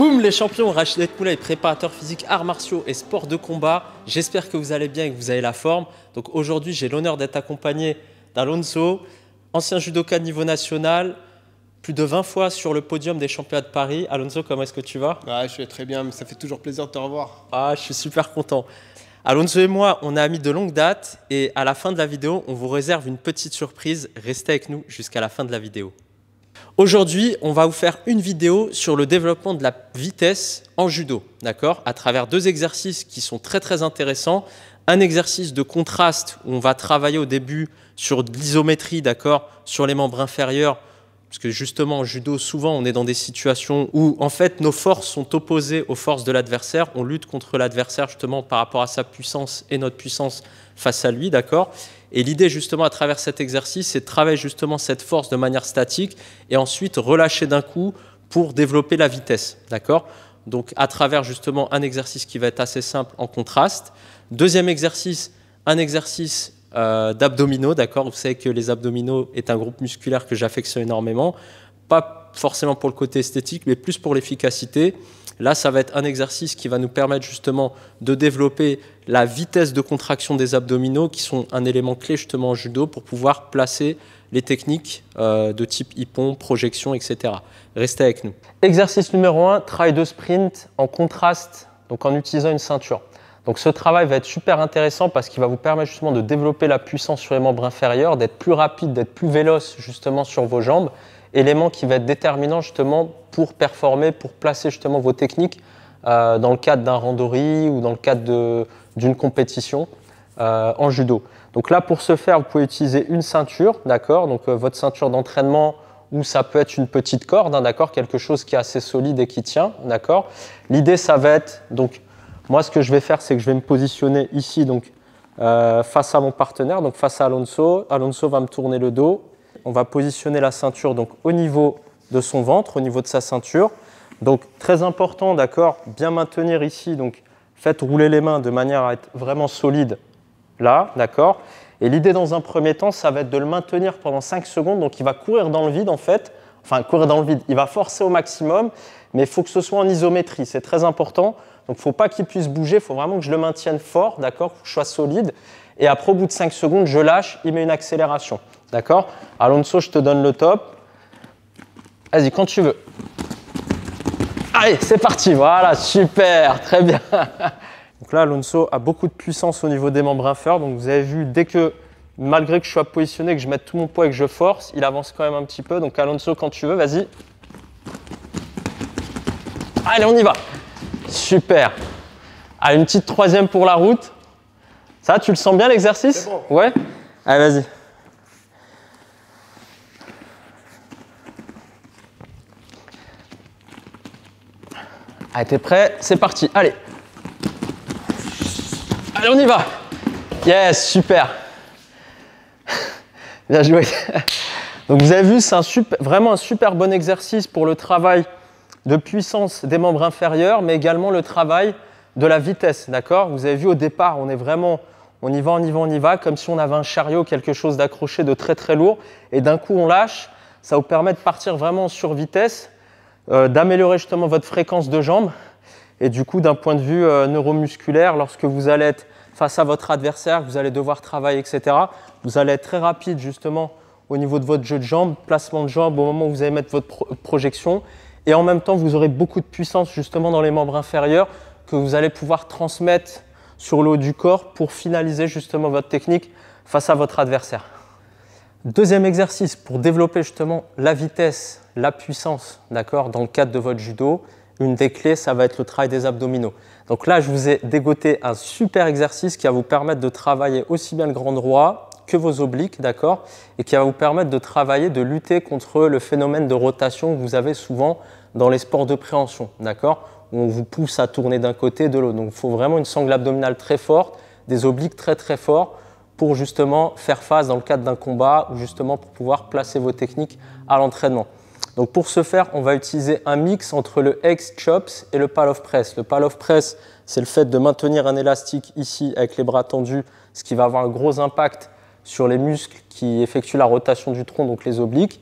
Boum les champions, Rachid Moulay, préparateur physique, arts martiaux et sports de combat. J'espère que vous allez bien et que vous avez la forme. Donc aujourd'hui, j'ai l'honneur d'être accompagné d'Alonso, ancien judoka de niveau national, plus de 20 fois sur le podium des championnats de Paris. Alonso, comment est-ce que tu vas? Ouais, je vais très bien, mais ça fait toujours plaisir de te revoir. Ah, je suis super content. Alonso et moi, on est amis de longue date et à la fin de la vidéo, on vous réserve une petite surprise. Restez avec nous jusqu'à la fin de la vidéo. Aujourd'hui, on va vous faire une vidéo sur le développement de la vitesse en judo, d'accord, à travers deux exercices qui sont très intéressants. Un exercice de contraste où on va travailler au début sur de l'isométrie, d'accord, sur les membres inférieurs, parce que justement en judo, souvent on est dans des situations où en fait nos forces sont opposées aux forces de l'adversaire. On lutte contre l'adversaire justement par rapport à sa puissance et notre puissance face à lui, d'accord. Et l'idée justement à travers cet exercice, c'est de travailler justement cette force de manière statique et ensuite relâcher d'un coup pour développer la vitesse, d'accord. Donc à travers justement un exercice qui va être assez simple en contraste. Deuxième exercice, un exercice d'abdominaux, d'accord. Vous savez que les abdominaux est un groupe musculaire que j'affectionne énormément, pas forcément pour le côté esthétique, mais plus pour l'efficacité. Là, ça va être un exercice qui va nous permettre justement de développer la vitesse de contraction des abdominaux, qui sont un élément clé justement en judo pour pouvoir placer les techniques de type ippon, projection, etc. Restez avec nous. Exercice numéro 1, travail de sprint en contraste, donc en utilisant une ceinture. Donc ce travail va être super intéressant parce qu'il va vous permettre justement de développer la puissance sur les membres inférieurs, d'être plus rapide, d'être plus véloce justement sur vos jambes, élément qui va être déterminant justement pour performer, pour placer justement vos techniques dans le cadre d'un randori ou dans le cadre d'une compétition en judo. Donc là, pour ce faire, vous pouvez utiliser une ceinture, d'accord, donc votre ceinture d'entraînement ou ça peut être une petite corde, hein, d'accord, quelque chose qui est assez solide et qui tient, d'accord. L'idée, ça va être donc moi, ce que je vais faire, c'est que je vais me positionner ici, donc face à mon partenaire, donc face à Alonso. Alonso va me tourner le dos. On va positionner la ceinture donc au niveau de son ventre, au niveau de sa ceinture. Donc très important, d'accord, bien maintenir ici. Donc faites rouler les mains de manière à être vraiment solide là, d'accord. Et l'idée dans un premier temps, ça va être de le maintenir pendant 5 secondes. Donc il va courir dans le vide en fait. Enfin, courir dans le vide, il va forcer au maximum, mais il faut que ce soit en isométrie. C'est très important. Donc, il ne faut pas qu'il puisse bouger, il faut vraiment que je le maintienne fort, d'accord, que je sois solide. Et après, au bout de 5 secondes, je lâche, il met une accélération, d'accord. Alonso, je te donne le top. Vas-y, quand tu veux. Allez, c'est parti, voilà, super, très bien. Donc là, Alonso a beaucoup de puissance au niveau des membres inférieurs. Donc, vous avez vu, dès que, malgré que je sois positionné, que je mette tout mon poids et que je force, il avance quand même un petit peu. Donc, Alonso, quand tu veux, vas-y. Allez, on y va. Super. Allez, une petite troisième pour la route. Ça, tu le sens bien l'exercice? C'est bon. Ouais. Allez, vas-y. Allez, t'es prêt? C'est parti. Allez. Allez, on y va. Yes, super. Bien joué. Donc, vous avez vu, c'est vraiment un super bon exercice pour le travail de puissance des membres inférieurs, mais également le travail de la vitesse, d'accord. Vous avez vu au départ, on y va, comme si on avait un chariot, quelque chose d'accroché de très lourd, et d'un coup on lâche. Ça vous permet de partir vraiment sur vitesse, d'améliorer justement votre fréquence de jambes, et du coup d'un point de vue neuromusculaire, lorsque vous allez être face à votre adversaire, vous allez devoir travailler, etc., vous allez être très rapide justement au niveau de votre jeu de jambes, placement de jambes au moment où vous allez mettre votre projection. Et en même temps, vous aurez beaucoup de puissance justement dans les membres inférieurs que vous allez pouvoir transmettre sur le haut du corps pour finaliser justement votre technique face à votre adversaire. Deuxième exercice pour développer justement la vitesse, la puissance, d'accord, dans le cadre de votre judo. Une des clés, ça va être le travail des abdominaux. Donc là, je vous ai dégoté un super exercice qui va vous permettre de travailler aussi bien le grand droit que vos obliques, d'accord, et qui va vous permettre de travailler, de lutter contre le phénomène de rotation que vous avez souvent dans les sports de préhension, d'accord, où on vous pousse à tourner d'un côté et de l'autre. Donc, il faut vraiment une sangle abdominale très forte, des obliques très forts pour justement faire face dans le cadre d'un combat ou justement pour pouvoir placer vos techniques à l'entraînement. Donc, pour ce faire, on va utiliser un mix entre le X chops et le pal of press. Le pal of press, c'est le fait de maintenir un élastique ici avec les bras tendus, ce qui va avoir un gros impact sur les muscles qui effectuent la rotation du tronc, donc les obliques.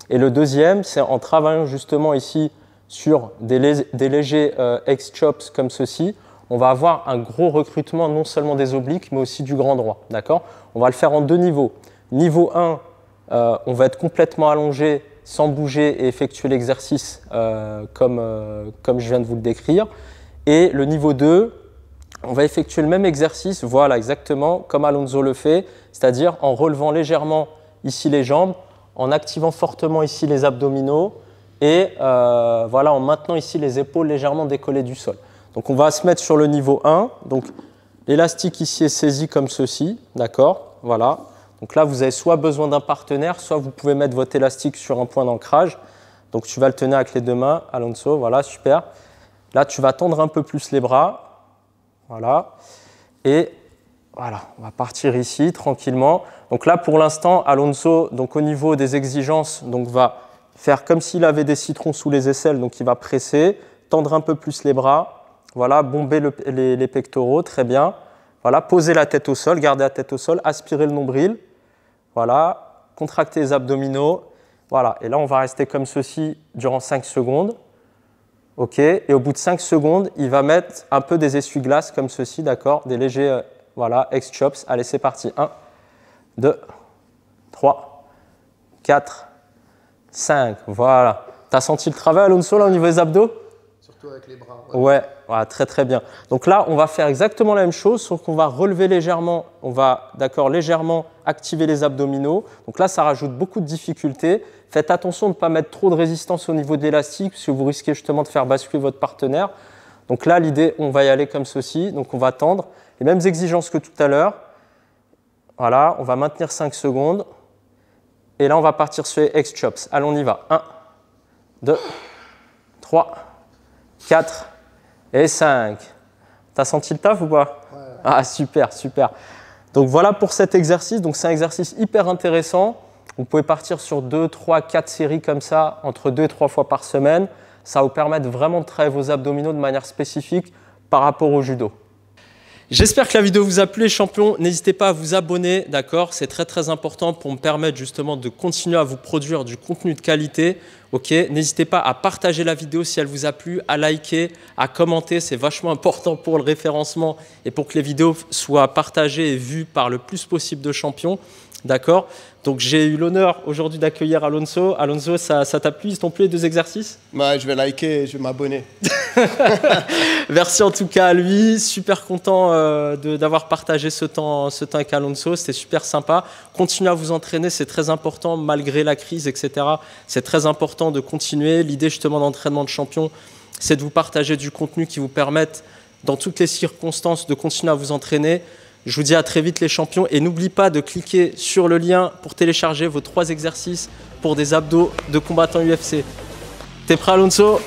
Et le deuxième, c'est en travaillant justement ici sur des légers X-chops comme ceci, on va avoir un gros recrutement non seulement des obliques, mais aussi du grand droit. D'accord ? On va le faire en 2 niveaux. Niveau 1, on va être complètement allongé sans bouger et effectuer l'exercice comme je viens de vous le décrire. Et le niveau 2, on va effectuer le même exercice, voilà exactement comme Alonso le fait, c'est-à-dire en relevant légèrement ici les jambes, en activant fortement ici les abdominaux et voilà, en maintenant ici les épaules légèrement décollées du sol. Donc on va se mettre sur le niveau 1, donc l'élastique ici est saisi comme ceci, d'accord, voilà. Donc là vous avez soit besoin d'un partenaire, soit vous pouvez mettre votre élastique sur un point d'ancrage. Donc tu vas le tenir avec les 2 mains, Alonso, voilà, super. Là tu vas tendre un peu plus les bras, voilà, et voilà, on va partir ici tranquillement. Donc là pour l'instant, Alonso, donc au niveau des exigences, donc va faire comme s'il avait des citrons sous les aisselles, donc il va presser, tendre un peu plus les bras. Voilà, bomber les pectoraux, très bien. Voilà, poser la tête au sol, garder la tête au sol, aspirer le nombril. Voilà, contracter les abdominaux. Voilà, et là, on va rester comme ceci durant 5 secondes. OK, et au bout de 5 secondes, il va mettre un peu des essuie-glaces comme ceci, d'accord, des légers, voilà, X-chops. Allez, c'est parti. 1, 2, 3, 4, 5. Voilà. T'as senti le travail, Alonso, là, au niveau des abdos ? Surtout avec les bras. Ouais, voilà, très très bien. Donc là, on va faire exactement la même chose, sauf qu'on va relever légèrement, on va légèrement activer les abdominaux. Donc là, ça rajoute beaucoup de difficultés. Faites attention de ne pas mettre trop de résistance au niveau de l'élastique, parce que vous risquez justement de faire basculer votre partenaire. Donc là, l'idée, on va y aller comme ceci. Donc on va tendre les mêmes exigences que tout à l'heure. Voilà, on va maintenir 5 secondes. Et là, on va partir sur les X-chops. Allez, on y va. 1, 2, 3, 4 et 5. T'as senti le taf ou pas ? Ouais. Ah, super, super. Donc voilà pour cet exercice. Donc c'est un exercice hyper intéressant. Vous pouvez partir sur 2, 3, 4 séries comme ça, entre 2 et 3 fois par semaine. Ça va vous permettre vraiment de travailler vos abdominaux de manière spécifique par rapport au judo. J'espère que la vidéo vous a plu les champions, n'hésitez pas à vous abonner, d'accord, c'est très très important pour me permettre justement de continuer à vous produire du contenu de qualité, ok. N'hésitez pas à partager la vidéo si elle vous a plu, à liker, à commenter, c'est vachement important pour le référencement et pour que les vidéos soient partagées et vues par le plus possible de champions, d'accord. Donc j'ai eu l'honneur aujourd'hui d'accueillir Alonso. Alonso, ça t'a plu, ils t'ont plu les 2 exercices ? Ouais, je vais liker et je vais m'abonner. Merci en tout cas à lui, super content d'avoir partagé ce temps avec Alonso, c'était super sympa. Continuez à vous entraîner, c'est très important malgré la crise, etc. C'est très important de continuer. L'idée justement d'entraînement de champion, c'est de vous partager du contenu qui vous permette dans toutes les circonstances de continuer à vous entraîner. Je vous dis à très vite les champions et n'oubliez pas de cliquer sur le lien pour télécharger vos 3 exercices pour des abdos de combattants UFC. T'es prêt Alonso ?